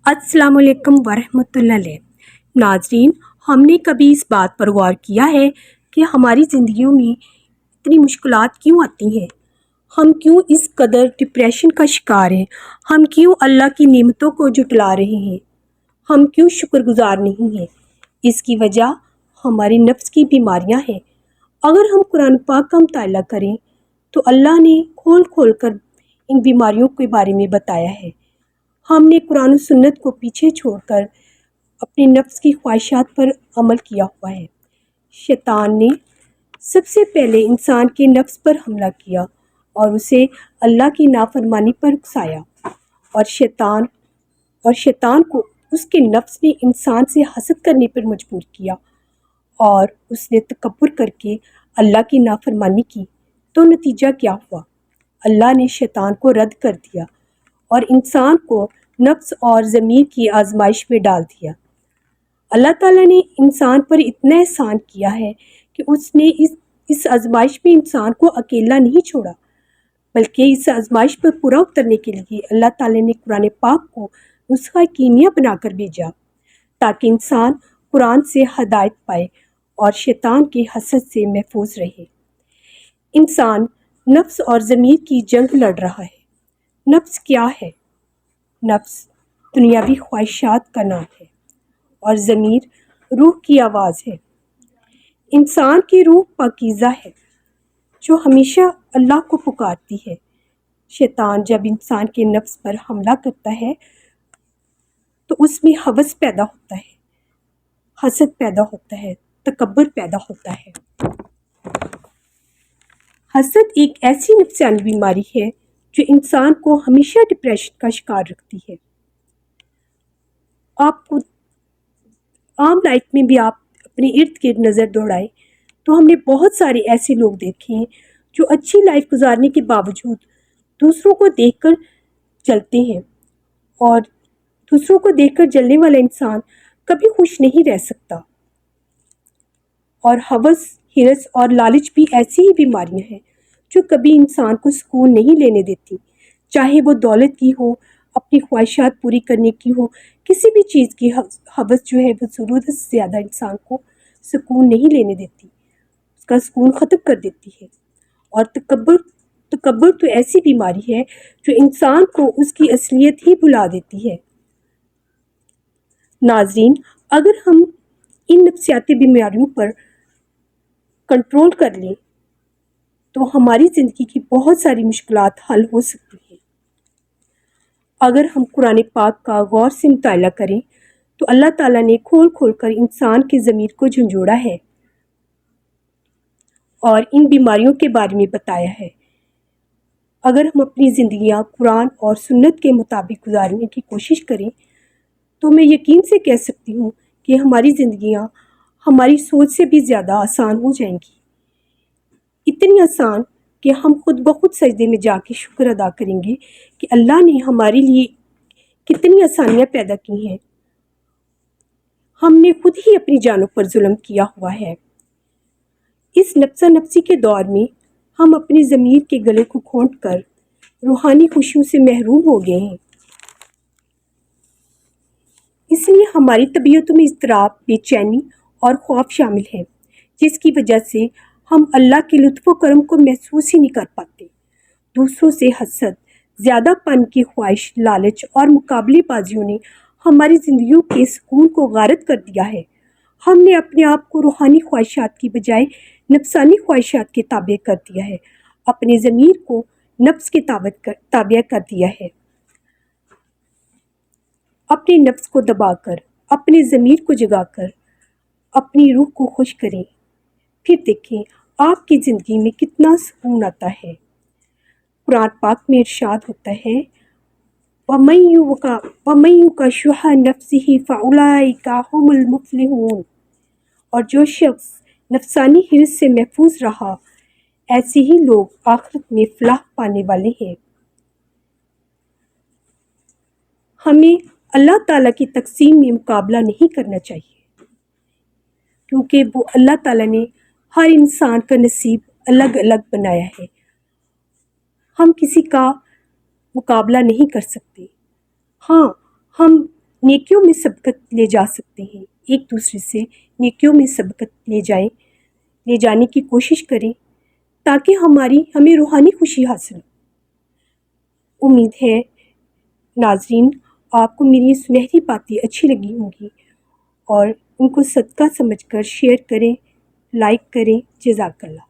अस्सलाम वालेकुम वरहमतुल्लाह। नाजरीन, हमने कभी इस बात पर गौर किया है कि हमारी ज़िंदगियों में इतनी मुश्किलात क्यों आती हैं? हम क्यों इस कदर डिप्रेशन का शिकार हैं? हम क्यों अल्लाह की नेमतों को जुटला रहे हैं? हम क्यों शुक्रगुजार नहीं हैं? इसकी वजह हमारे नफ्स की बीमारियां हैं। अगर हम कुरान पाक का मुताला करें तो अल्लाह ने खोल खोल कर इन बीमारियों के बारे में बताया है। हमने कुरान और सुन्नत को पीछे छोड़कर अपने नफ्स की ख्वाहिशात पर अमल किया हुआ है। शैतान ने सबसे पहले इंसान के नफ्स पर हमला किया और उसे अल्लाह की नाफरमानी पर उकसाया और शैतान को उसके नफ्स ने इंसान से हसद करने पर मजबूर किया और उसने तकब्बुर करके अल्लाह की नाफरमानी की। तो नतीजा क्या हुआ? अल्लाह ने शैतान को रद्द कर दिया और इंसान को नफ्स और ज़मीर की आजमाइश में डाल दिया। अल्लाह ताला ने इंसान पर इतना एहसान किया है कि उसने इस आजमाइश में इंसान को अकेला नहीं छोड़ा, बल्कि इस आजमाइश पर पूरा उतरने के लिए अल्लाह ताला ने कुरान पाक को नुस्खा कीमिया बनाकर भेजा ताकि इंसान कुरान से हदायत पाए और शैतान के हसद से महफूज रहे। इंसान नफ्स और ज़मीर की जंग लड़ रहा है। नफ्स क्या है? नफ्स दुनियावी ख्वाहिशात का नाम है और ज़मीर रूह की आवाज़ है। इंसान की रूह पाकीज़ा है जो हमेशा अल्लाह को पुकारती है। शैतान जब इंसान के नफ्स पर हमला करता है तो उसमें हवस पैदा होता है, हसद पैदा होता है, तकब्बुर पैदा होता है। हसद एक ऐसी नफ्सानी बीमारी है जो इंसान को हमेशा डिप्रेशन का शिकार रखती है। आपको आम लाइफ में भी आप अपने इर्द गिर्द नज़र दौड़ाएं तो हमने बहुत सारे ऐसे लोग देखे हैं जो अच्छी लाइफ गुजारने के बावजूद दूसरों को देखकर जलते हैं, और दूसरों को देखकर जलने वाला इंसान कभी खुश नहीं रह सकता। और हवस, हिरस और लालच भी ऐसी ही बीमारियां हैं जो कभी इंसान को सुकून नहीं लेने देती, चाहे वो दौलत की हो, अपनी ख्वाहिशात पूरी करने की हो, किसी भी चीज़ की हवस जो है वो ज़रूरत से ज़्यादा इंसान को सुकून नहीं लेने देती, उसका सुकून ख़त्म कर देती है। और तकब्बुर तो ऐसी बीमारी है जो इंसान को उसकी असलियत ही भुला देती है। नाज़रीन, अगर हम इन नफ्सियाती बीमारियों पर कंट्रोल कर लें तो हमारी ज़िंदगी की बहुत सारी मुश्किलात हल हो सकती हैं। अगर हम कुरान पाक का गौर से मुताला करें तो अल्लाह ताला ने खोल खोल कर इंसान के ज़मीर को झंझोड़ा है और इन बीमारियों के बारे में बताया है। अगर हम अपनी ज़िंदगियां कुरान और सुन्नत के मुताबिक गुजारने की कोशिश करें तो मैं यकीन से कह सकती हूँ कि हमारी ज़िंदगियां हमारी सोच से भी ज़्यादा आसान हो जाएंगी। इतनी आसान कि हम खुद ब खुद सजदे में जाके शुक्र अदा करेंगे कि अल्लाह ने हमारे लिए कितनी आसानियाँ पैदा की हैं। हमने खुद ही अपनी जानों पर जुल्म किया हुआ है। इस नफ्सा नफ्सी के दौर में हम अपनी ज़मीर के गले को घोंट कर रूहानी खुशियों से महरूम हो गए हैं। इसलिए हमारी तबीयतों में इज़्तिराब, बेचैनी और खौफ शामिल है, जिसकी वजह से हम अल्लाह के लुत्फ़ व करम को महसूस ही नहीं कर पाते। दूसरों से हसद, ज़्यादापन की ख्वाहिश, लालच और मुकाबलेबाजियों ने हमारी ज़िंदगियों के सुकून को गारत कर दिया है। हमने अपने आप को रूहानी ख्वाहिशात की बजाय नफ्सानी ख्वाहिशात के ताबे कर दिया है, अपने ज़मीर को नफ्स के ताबे कर दिया है। अपने नफ्स को दबाकर, अपने ज़मीर को जगाकर अपनी रूह को खुश करें, फिर देखें आपकी ज़िंदगी में कितना सुकून आता है। कुरान पाक में इरशाद होता है, वमन युक़शुह नफ्सिही फ़उलाइका हुमुल मुफ़्लिहून, और जो शख्स नफसानी हिर्स से महफूज रहा, ऐसे ही लोग आखिरत में फलाह पाने वाले हैं। हमें अल्लाह ताला की तक़सीम में मुकाबला नहीं करना चाहिए, क्योंकि वो अल्लाह ताला ने हर इंसान का नसीब अलग अलग बनाया है। हम किसी का मुकाबला नहीं कर सकते। हाँ, हम نیکیوں میں سبقت لے جا سکتے ہیں، ایک دوسرے سے نیکیوں میں سبقت لے جانے کی کوشش کریں تاکہ ہمیں روحانی خوشی حاصل ہو۔ امید ہے ناظرین آپ کو میری یہ سنہری باتیں اچھی لگی ہوں گی اور ان کو صدقہ سمجھ کر شیئر کریں، لائک کریں۔ جزاک اللہ۔